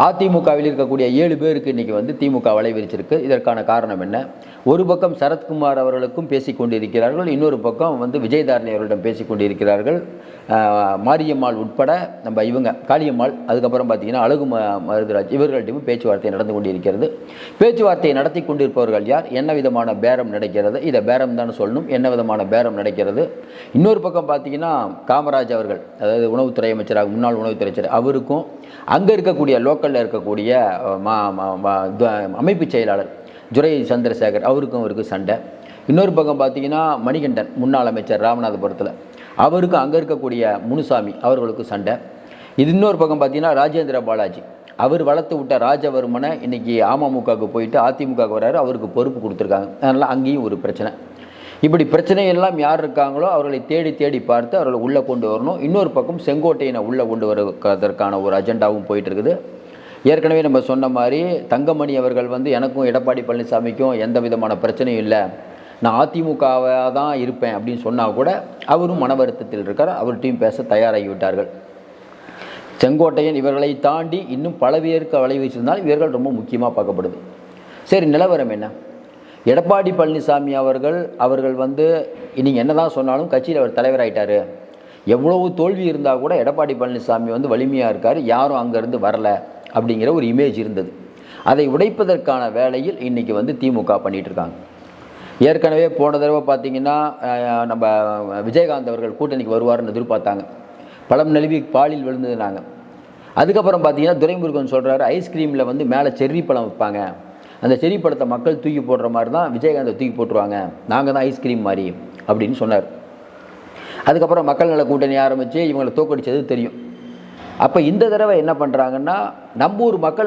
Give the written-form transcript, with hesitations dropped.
அதிமுகவில் இருக்கக்கூடிய 7 பேருக்கு இன்றைக்கி வந்து திமுக வலை விரிச்சிருக்கு. இதற்கான காரணம் என்ன? ஒரு பக்கம் சரத்குமார் அவர்களுக்கும் பேசிக் கொண்டிருக்கிறார்கள், இன்னொரு பக்கம் வந்து விஜயதாரணி அவர்களிடம் பேசிக் கொண்டிருக்கிறார்கள். மாரியம்மாள் உட்பட நம்ம இவங்க காளியம்மாள், அதுக்கப்புறம் பார்த்திங்கன்னா அழகு மருதுராஜ் இவர்கள்ட்டையும் பேச்சுவார்த்தை நடந்து கொண்டிருக்கிறது. பேச்சுவார்த்தையை நடத்தி கொண்டிருப்பவர்கள் யார்? என்ன விதமான பேரம் நடக்கிறது? இதை பேரம் தான் சொல்லணும். என்ன விதமான பேரம் நடக்கிறது? இன்னொரு பக்கம் பார்த்திங்கன்னா காமராஜ் அவர்கள், அதாவது உணவுத்துறை அமைச்சராக முன்னாள் உணவுத்துறை அமைச்சர், அவருக்கும் அங்கே இருக்கக்கூடிய லோக்கலில் இருக்கக்கூடிய அமைப்பு செயலாளர் துரை சந்திரசேகர் அவருக்கு சண்டை. இன்னொரு பக்கம் பார்த்திங்கன்னா மணிகண்டன் முன்னாள் அமைச்சர் ராமநாதபுரத்தில், அவருக்கும் அங்கே இருக்கக்கூடிய முனுசாமி அவர்களுக்கு சண்டை. இது இன்னொரு பக்கம் பார்த்திங்கன்னா ராஜேந்திர பாலாஜி, அவர் வளர்த்து விட்ட ராஜவர்மனை இன்றைக்கி அமமுகவுக்கு போயிட்டு அதிமுகவுக்கு வர்றாரு, அவருக்கு பொறுப்பு கொடுத்துருக்காங்க. அதனால் அங்கேயும் ஒரு பிரச்சனை. இப்படி பிரச்சனையெல்லாம் யார் இருக்காங்களோ அவர்களை தேடி தேடி பார்த்து அவர்களை உள்ளே கொண்டு வரணும். இன்னொரு பக்கம் செங்கோட்டையனை உள்ளே கொண்டு வருவதற்கான ஒரு அஜெண்டாவும் போயிட்டு இருக்குது. ஏற்கனவே நம்ம சொன்ன மாதிரி தங்கமணி அவர்கள் வந்து எனக்கும் எடப்பாடி பழனிசாமிக்கும் எந்த விதமான பிரச்சனையும் இல்லை, நான் அதிமுகவாக தான் இருப்பேன் அப்படின்னு சொன்னால் கூட அவரும் மன வருத்தத்தில் இருக்கார். அவர்கிட்டையும் பேச தயாராகிவிட்டார்கள். செங்கோட்டையன் இவர்களை தாண்டி இன்னும் பல பேருக்கு வலை வீசியிருந்தால் இவர்கள் ரொம்ப முக்கியமாக பார்க்கப்படுது. சரி, நிலவரம் என்ன? எடப்பாடி பழனிசாமி அவர்கள் வந்து நீங்கள் என்ன தான் சொன்னாலும் கட்சியில் அவர் தலைவராகிட்டார். எவ்வளவு தோல்வி இருந்தால் கூட எடப்பாடி பழனிசாமி வந்து வலிமையாக இருக்கார், யாரும் அங்கேருந்து வரலை அப்படிங்கிற ஒரு இமேஜ் இருந்தது. அதை உடைப்பதற்கான வேலையில் இன்றைக்கி வந்து திமுக பண்ணிகிட்ருக்காங்க. ஏற்கனவே போன தடவை பார்த்திங்கன்னா நம்ம விஜயகாந்த் அவர்கள் கூட்டணிக்கு வருவார்னு எதிர்பார்த்தாங்க. பழம் நழுவி பாலில் விழுந்ததுனாங்க. அதுக்கப்புறம் பார்த்திங்கன்னா துரைமுருகன் சொல்கிறாரு ஐஸ்கிரீமில் வந்து மேலே செர்ரி பழம் வைப்பாங்க, அந்த செர்ரி பழத்தை மக்கள் தூக்கி போடுற மாதிரி தான் விஜயகாந்தை தூக்கி போட்டுருவாங்க, நாங்கள் தான் ஐஸ்கிரீம் மாதிரி அப்படின்னு சொன்னார். அதுக்கப்புறம் மக்கள் நல கூட்டணி ஆரம்பித்து இவங்களை தோக்கடிச்சது தெரியும். அப்போ இந்த தடவை என்ன பண்ணுறாங்கன்னா நம்ம ஊர் மக்கள்